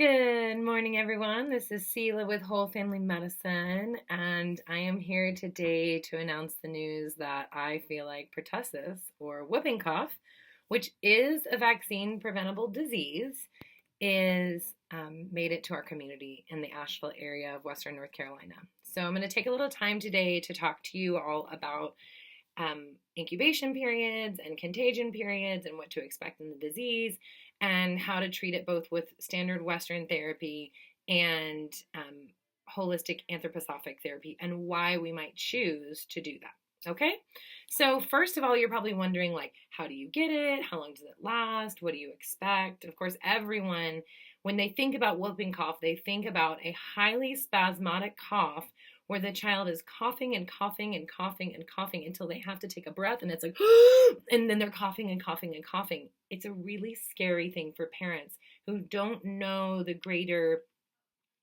Good morning, everyone. This is Seela with Wholefamilymedicine, and I am here today to announce the news that I feel like pertussis, or whooping cough, which is a vaccine preventable disease, is made it to our community in the Asheville area of Western North Carolina. So I'm going to take a little time today to talk to you all about incubation periods and contagion periods and what to expect in the disease and how to treat it both with standard Western therapy and holistic anthroposophic therapy and why we might choose to do that. Okay, so first of all, you're probably wondering, like, how do you get it? How long does it last? What do you expect? Of course, everyone, when they think about whooping cough, they think about a highly spasmodic cough where the child is coughing and coughing and coughing and coughing until they have to take a breath and it's like, and then they're coughing and coughing and coughing. It's a really scary thing for parents who don't know the greater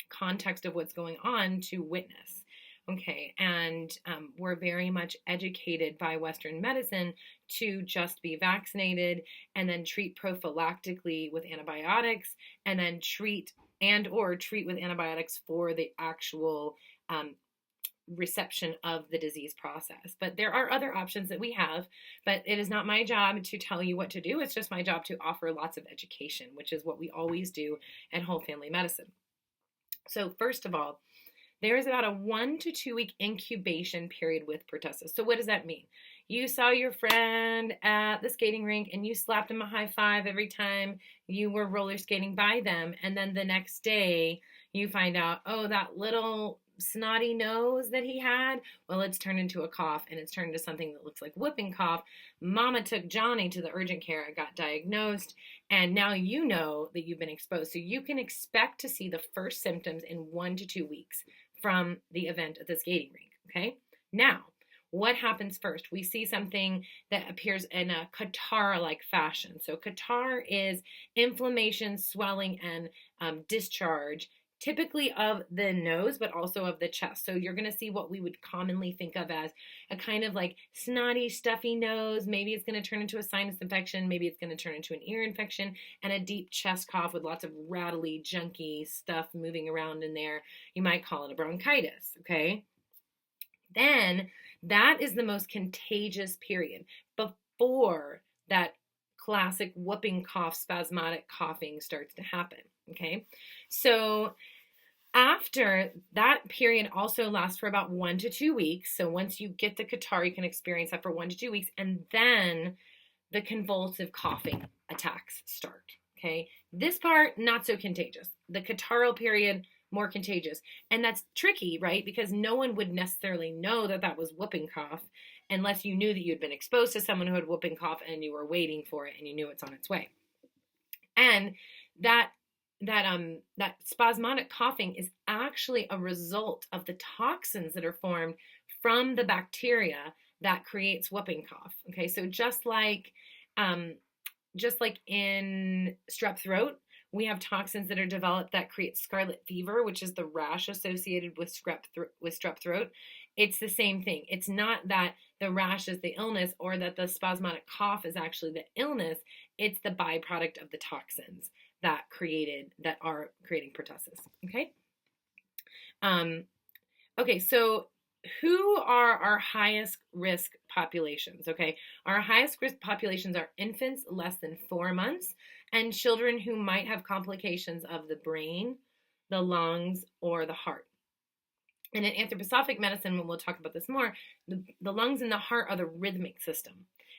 context of what's going on to witness. Okay, and we're very much educated by Western medicine to just be vaccinated and then treat prophylactically with antibiotics and then treat with antibiotics for the actual reception of the disease process. But there are other options that we have, but it is not my job to tell you what to do. It's just my job to offer lots of education, which is what we always do at Whole Family Medicine. So first of all, there is about a 1 to 2 week incubation period with pertussis. So what does that mean? You saw your friend at the skating rink and you slapped him a high five every time you were roller skating by them. And then the next day you find out, oh, that little snotty nose that he had, well, it's turned into a cough and it's turned into something that looks like whooping cough. Mama took Johnny to the urgent care and got diagnosed, and now you know that you've been exposed. So you can expect to see the first symptoms in 1 to 2 weeks from the event at the skating rink. Okay, now what happens first? We see something that appears in a catarrh-like fashion. So catarrh is inflammation, swelling, and discharge, typically of the nose, but also of the chest. So you're going to see what we would commonly think of as a kind of like snotty, stuffy nose. Maybe it's going to turn into a sinus infection. Maybe it's going to turn into an ear infection, and a deep chest cough with lots of rattly, junky stuff moving around in there. You might call it a bronchitis, okay? Then that is the most contagious period before that classic whooping cough, spasmodic coughing starts to happen. Okay, so after that period also lasts for about 1 to 2 weeks. So once you get the catarrh, you can experience that for 1 to 2 weeks, and then the convulsive coughing attacks start. Okay, this part not so contagious. The catarrhal period more contagious, and that's tricky, right? Because no one would necessarily know that that was whooping cough unless you knew that you'd been exposed to someone who had whooping cough and you were waiting for it and you knew it's on its way. And that spasmodic coughing is actually a result of the toxins that are formed from the bacteria that creates whooping cough. Okay, so just like in strep throat, we have toxins that are developed that create scarlet fever, which is the rash associated with strep throat. It's the same thing. It's not that the rash is the illness or that the spasmodic cough is actually the illness. It's the byproduct of the toxins that are creating pertussis. Okay. Okay. So who are our highest risk populations? Okay. Our highest risk populations are infants less than 4 months and children who might have complications of the brain, the lungs, or the heart. And in anthroposophic medicine, when we'll talk about this more, the lungs and the heart are the rhythmic system.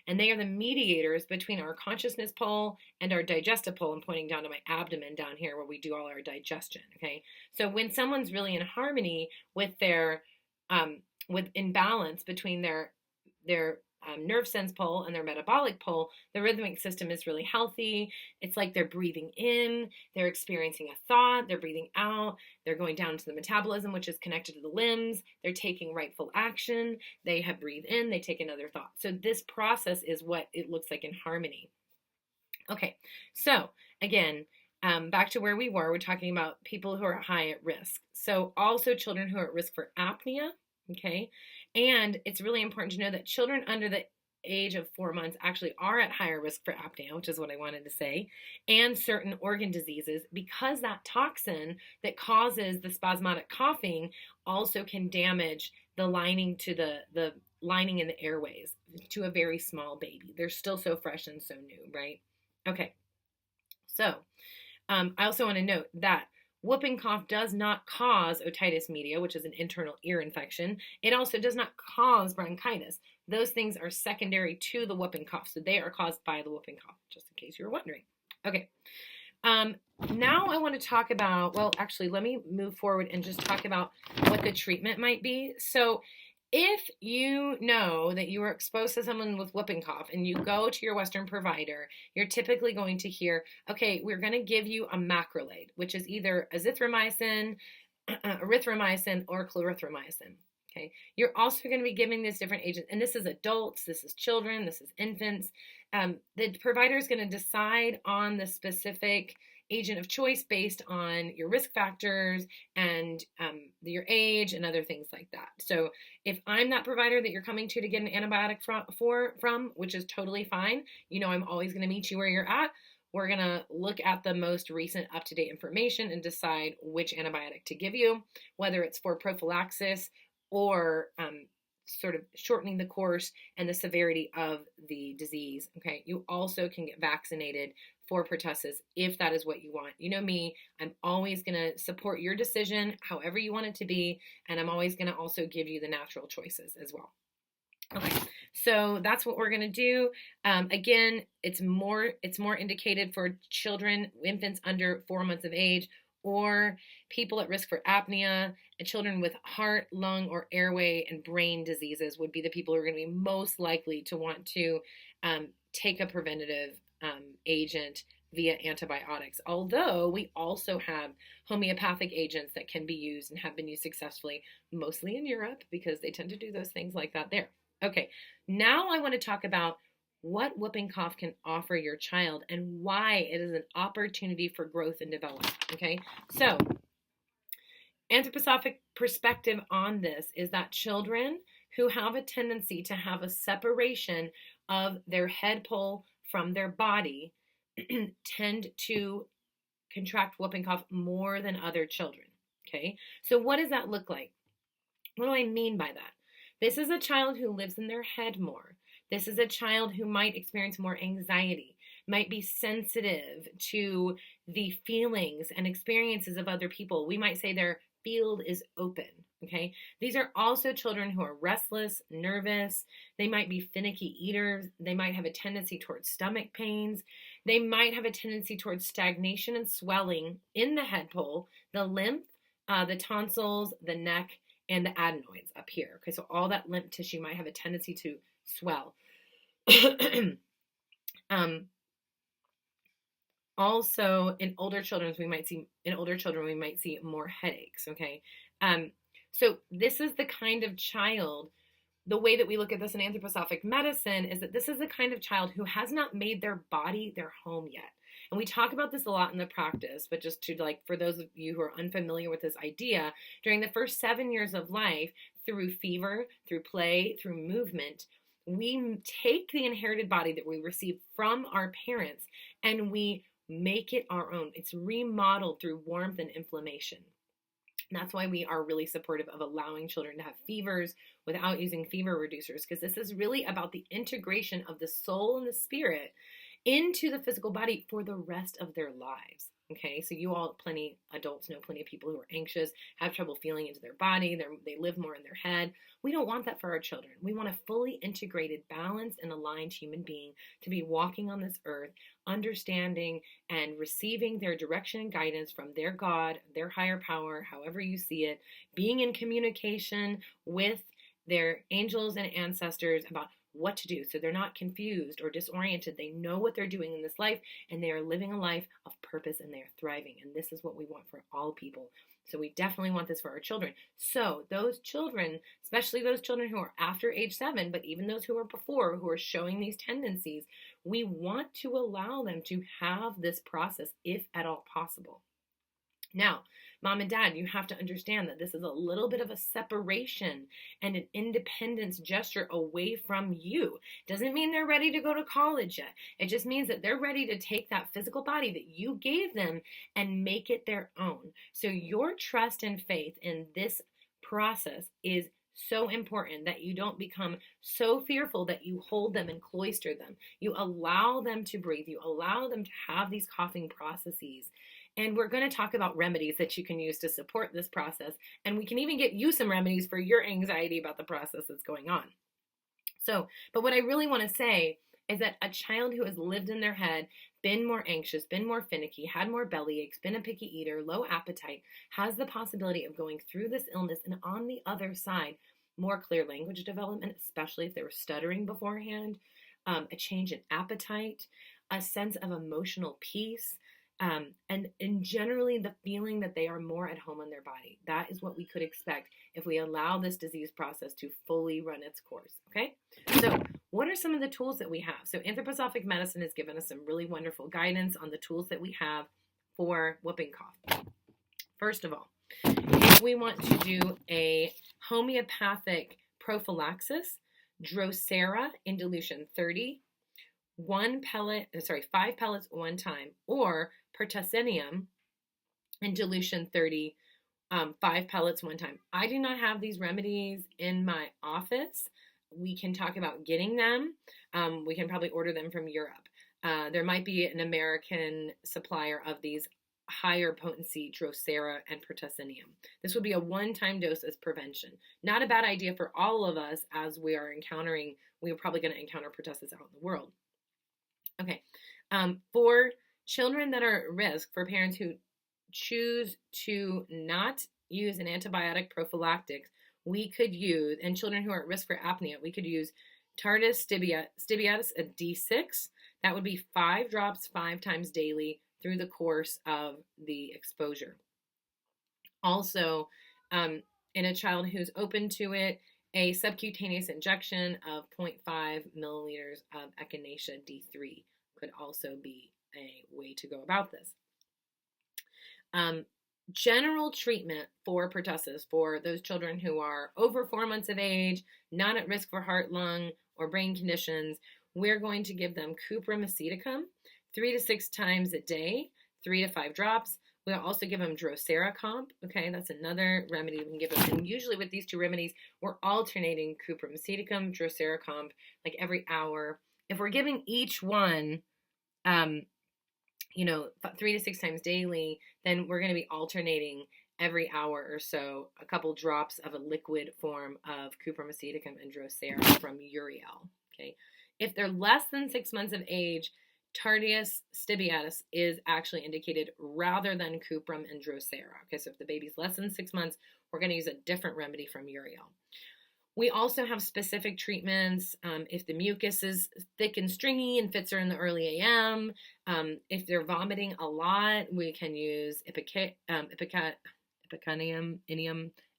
And they are the mediators between our consciousness pole and our digestive pole. I'm pointing down to my abdomen down here where we do all our digestion, okay? So when someone's really in harmony with their, with imbalance between their nerve sense pole and their metabolic pole, the rhythmic system is really healthy. It's like they're breathing in, they're experiencing a thought, they're breathing out, they're going down to the metabolism, which is connected to the limbs, they're taking rightful action, they have breathed in, they take another thought. So this process is what it looks like in harmony. Okay, so again, back to where we were, we're talking about people who are high at risk. So also children who are at risk for apnea, okay? And it's really important to know that children under the age of 4 months actually are at higher risk for apnea, which is what I wanted to say, and certain organ diseases, because that toxin that causes the spasmodic coughing also can damage the lining to the lining in the airways to a very small baby. They're still so fresh and so new, right? Okay. So I also want to note that whooping cough does not cause otitis media, which is an internal ear infection. It also does not cause bronchitis. Those things are secondary to the whooping cough, so they are caused by the whooping cough, just in case you were wondering. Okay. Now I want to talk about, well, actually, let me move forward and just talk about what the treatment might be. So if you know that you are exposed to someone with whooping cough and you go to your Western provider, you're typically going to hear, okay, we're going to give you a macrolide, which is either azithromycin, erythromycin, or clarithromycin. Okay, you're also going to be giving these different agents, and this is adults, this is children, this is infants. The provider is going to decide on the specific agent of choice based on your risk factors and your age and other things like that. So if I'm that provider that you're coming to get an antibiotic from, which is totally fine, you know I'm always going to meet you where you're at. We're going to look at the most recent up-to-date information and decide which antibiotic to give you, whether it's for prophylaxis or sort of shortening the course and the severity of the disease. Okay, you also can get vaccinated for pertussis if that is what you want. You know me, I'm always going to support your decision, however you want it to be, and I'm always going to also give you the natural choices as well. Okay, so that's what we're going to do. Again, it's more indicated for children, infants under 4 months of age, or people at risk for apnea, and children with heart, lung, or airway and brain diseases would be the people who are going to be most likely to want to take a preventative agent via antibiotics. Although we also have homeopathic agents that can be used and have been used successfully, mostly in Europe, because they tend to do those things like that there. Okay, now I want to talk about what whooping cough can offer your child and why it is an opportunity for growth and development. Okay, so anthroposophic perspective on this is that children who have a tendency to have a separation of their head pole from their body tend to contract whooping cough more than other children. Okay, so what does that look like? What do I mean by that? This is a child who lives in their head more. This is a child who might experience more anxiety, might be sensitive to the feelings and experiences of other people. We might say their field is open, okay? These are also children who are restless, nervous. They might be finicky eaters. They might have a tendency towards stomach pains. They might have a tendency towards stagnation and swelling in the head pole, the lymph, the tonsils, the neck, and the adenoids up here. Okay, so all that lymph tissue might have a tendency to swell. Also, in older children, we might see more headaches. Okay, so this is the kind of child. The way that we look at this in anthroposophic medicine is that this is the kind of child who has not made their body their home yet. And we talk about this a lot in the practice, but just to for those of you who are unfamiliar with this idea, during the first 7 years of life, through fever, through play, through movement, we take the inherited body that we receive from our parents and we make it our own. It's remodeled through warmth and inflammation. And that's why we are really supportive of allowing children to have fevers without using fever reducers, because this is really about the integration of the soul and the spirit into the physical body for the rest of their lives. Okay, so you all, adults know plenty of people who are anxious, have trouble feeling into their body, they live more in their head. We don't want that for our children. We want a fully integrated, balanced, and aligned human being to be walking on this earth, understanding and receiving their direction and guidance from their God, their higher power, however you see it, being in communication with their angels and ancestors about what to do, so they're not confused or disoriented. They know what they're doing in this life, and they are living a life of purpose, and they are thriving. And this is what we want for all people. So we definitely want this for our children. So those children, especially those children who are after age 7, but even those who are before, who are showing these tendencies, we want to allow them to have this process if at all possible. Now, mom and dad, you have to understand that this is a little bit of a separation and an independence gesture away from you. Doesn't mean they're ready to go to college yet. It just means that they're ready to take that physical body that you gave them and make it their own. So your trust and faith in this process is so important, that you don't become so fearful that you hold them and cloister them. You allow them to breathe. You allow them to have these coughing processes. And we're going to talk about remedies that you can use to support this process. And we can even get you some remedies for your anxiety about the process that's going on. But what I really want to say is that a child who has lived in their head, been more anxious, been more finicky, had more belly aches, been a picky eater, low appetite, has the possibility of going through this illness and on the other side, more clear language development, especially if they were stuttering beforehand, a change in appetite, a sense of emotional peace, and generally the feeling that they are more at home in their body. That is what we could expect if we allow this disease process to fully run its course, okay? So what are some of the tools that we have? So Anthroposophic Medicine has given us some really wonderful guidance on the tools that we have for whooping cough. First of all, if we want to do a homeopathic prophylaxis, Drosera in dilution 30, 5 pellets one time, or Pertussinium in dilution 30, 5 pellets one time. I do not have these remedies in my office. We can talk about getting them. We can probably order them from Europe. There might be an American supplier of these higher potency Drosera and Pertussinium. This would be a one-time dose as prevention. Not a bad idea for all of us, as we are probably going to encounter pertussis out in the world. Okay, for children that are at risk, for parents who choose to not use an antibiotic prophylactic, we could use, and children who are at risk for apnea, we could use Pertussis stibiatus, a D6. That would be 5 drops 5 times daily through the course of the exposure. Also, in a child who's open to it, a subcutaneous injection of 0.5 milliliters of Echinacea D3 could also be a way to go about this. General treatment for pertussis for those children who are over 4 months of age, not at risk for heart, lung, or brain conditions, we're going to give them cuprum aceticum 3 to 6 times a day, 3 to 5 drops. We'll also give them Drosera comp. Okay, that's another remedy we can give them. And usually with these 2 remedies, we're alternating cuprum aceticum, Drosera comp, like every hour. If we're giving each one, 3 to 6 times daily, then we're going to be alternating every hour or so a couple drops of a liquid form of cuprum aceticum and Drosera from Uriel. Okay, if they're less than 6 months of age, Pertussis stibiatus is actually indicated rather than cuprum and Drosera. Okay, so if the baby's less than 6 months, we're going to use a different remedy from Uriel. We also have specific treatments if the mucus is thick and stringy and fits her in the early AM. If they're vomiting a lot, we can use Ipicanium.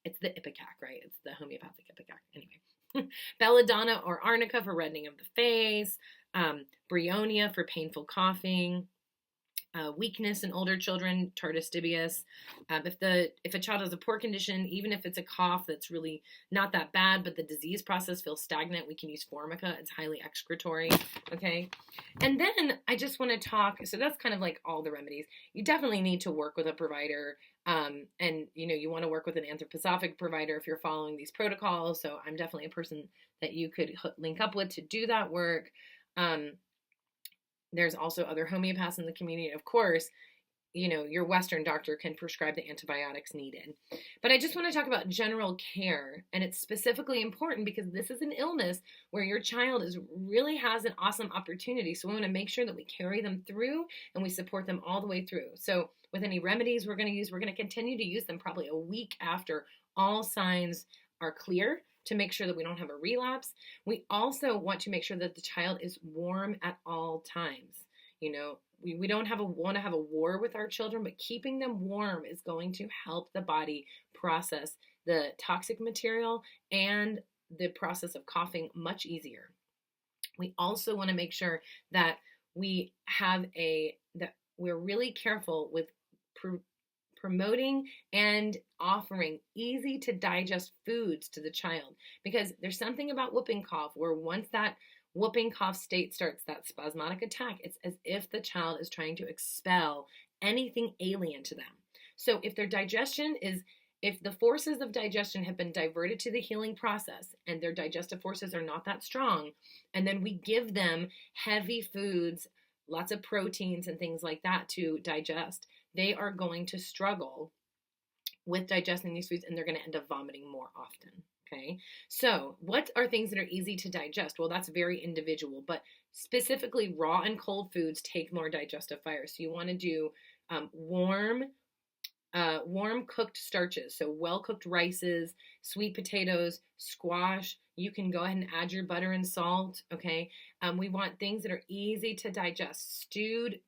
It's the Ipecac, right? It's the homeopathic Ipecac. Anyway, belladonna or arnica for reddening of the face. Bryonia for painful coughing. Weakness in older children, Pertussis stibiatus. If a child has a poor condition, even if it's a cough that's really not that bad, but the disease process feels stagnant, we can use Formica. It's highly excretory. Okay, and then I just want to talk. So that's kind of like all the remedies. You definitely need to work with a provider, and you want to work with an anthroposophic provider if you're following these protocols. So I'm definitely a person that you could link up with to do that work. There's also other homeopaths in the community. Of course, your Western doctor can prescribe the antibiotics needed. But I just want to talk about general care, and it's specifically important because this is an illness where your child really has an awesome opportunity. So we want to make sure that we carry them through and we support them all the way through. So with any remedies we're going to use, we're going to continue to use them probably a week after all signs are clear, to make sure that we don't have a relapse. We also want to make sure that the child is warm at all times. We don't want to have a war with our children, but keeping them warm is going to help the body process the toxic material and the process of coughing much easier. We also want to make sure that we're really careful with promoting and offering easy to digest foods to the child, because there's something about whooping cough where once that whooping cough state starts, that spasmodic attack, it's as if the child is trying to expel anything alien to them. So if their digestion is, if the forces of digestion have been diverted to the healing process and their digestive forces are not that strong, and then we give them heavy foods, lots of proteins and things like that to digest, they are going to struggle with digesting these foods and they're going to end up vomiting more often. Okay, so what are things that are easy to digest? Well, that's very individual, but specifically raw and cold foods take more digestive fire. So you want to do warm cooked starches. So well cooked rices, sweet potatoes, squash. You can go ahead and add your butter and salt. Okay, we want things that are easy to digest. Stewed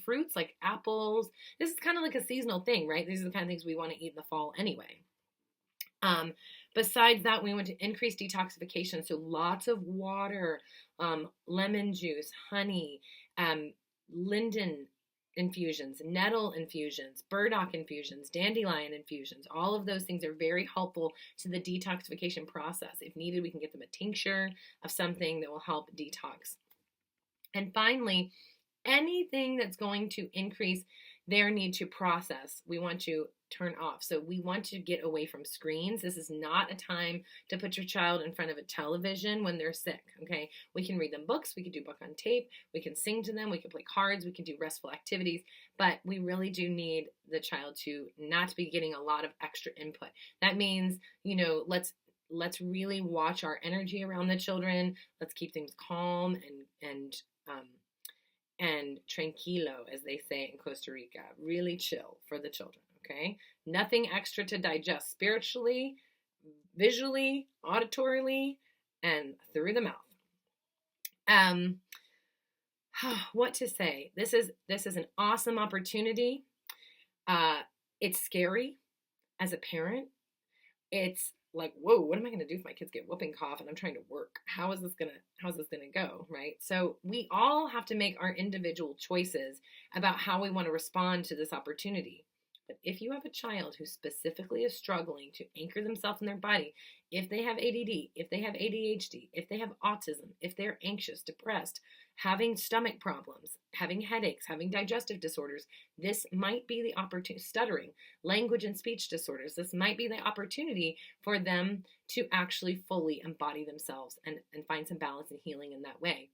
fruits like apples. This is kind of like a seasonal thing, right? These are the kind of things we want to eat in the fall anyway. Besides that, we want to increase detoxification. So lots of water, lemon juice, honey, linden infusions, nettle infusions, burdock infusions, dandelion infusions. All of those things are very helpful to the detoxification process. If needed, we can get them a tincture of something that will help detox. And finally, anything that's going to increase their need to process, we want to turn off. So we want to get away from screens. This is not a time to put your child in front of a television when they're sick, okay? We can read them books, we can do book on tape, we can sing to them, we can play cards, we can do restful activities, but we really do need the child to not be getting a lot of extra input. That means, let's really watch our energy around the children. Let's keep things calm and tranquilo, as they say in Costa Rica. Really chill for the children, okay? Nothing extra to digest spiritually, visually, auditorily, and through the mouth. What to say? This is an awesome opportunity. It's scary as a parent. It's like, whoa, what am I going to do if my kids get whooping cough and I'm trying to work? How's this going to go, right? So we all have to make our individual choices about how we want to respond to this opportunity. But if you have a child who specifically is struggling to anchor themselves in their body, if they have ADD, if they have ADHD, if they have autism, if they're anxious, depressed, having stomach problems, having headaches, having digestive disorders, this might be the opportunity, stuttering, language and speech disorders, this might be the opportunity for them to actually fully embody themselves and find some balance and healing in that way.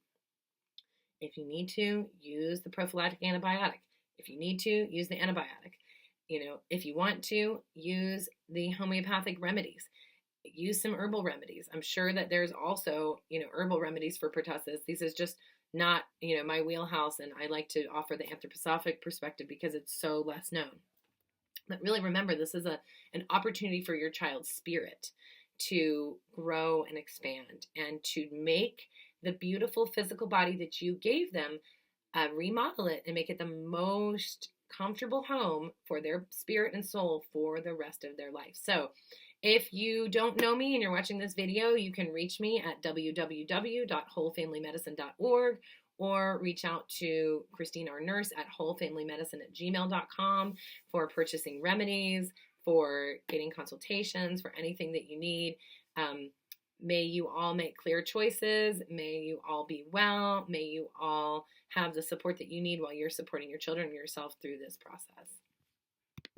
If you need to, use the prophylactic antibiotic. If you need to, use the antibiotic. If you want to, use the homeopathic remedies. Use some herbal remedies. I'm sure that there's also, herbal remedies for pertussis. This is just not, my wheelhouse, and I like to offer the anthroposophic perspective because it's so less known. But really remember, this is an opportunity for your child's spirit to grow and expand and to make the beautiful physical body that you gave them, remodel it and make it the most comfortable home for their spirit and soul for the rest of their life. So if you don't know me and you're watching this video, you can reach me at www.wholefamilymedicine.org or reach out to Christine, our nurse, at wholefamilymedicine@gmail.com for purchasing remedies, for getting consultations, for anything that you need. May you all make clear choices. May you all be well. May you all have the support that you need while you're supporting your children and yourself through this process.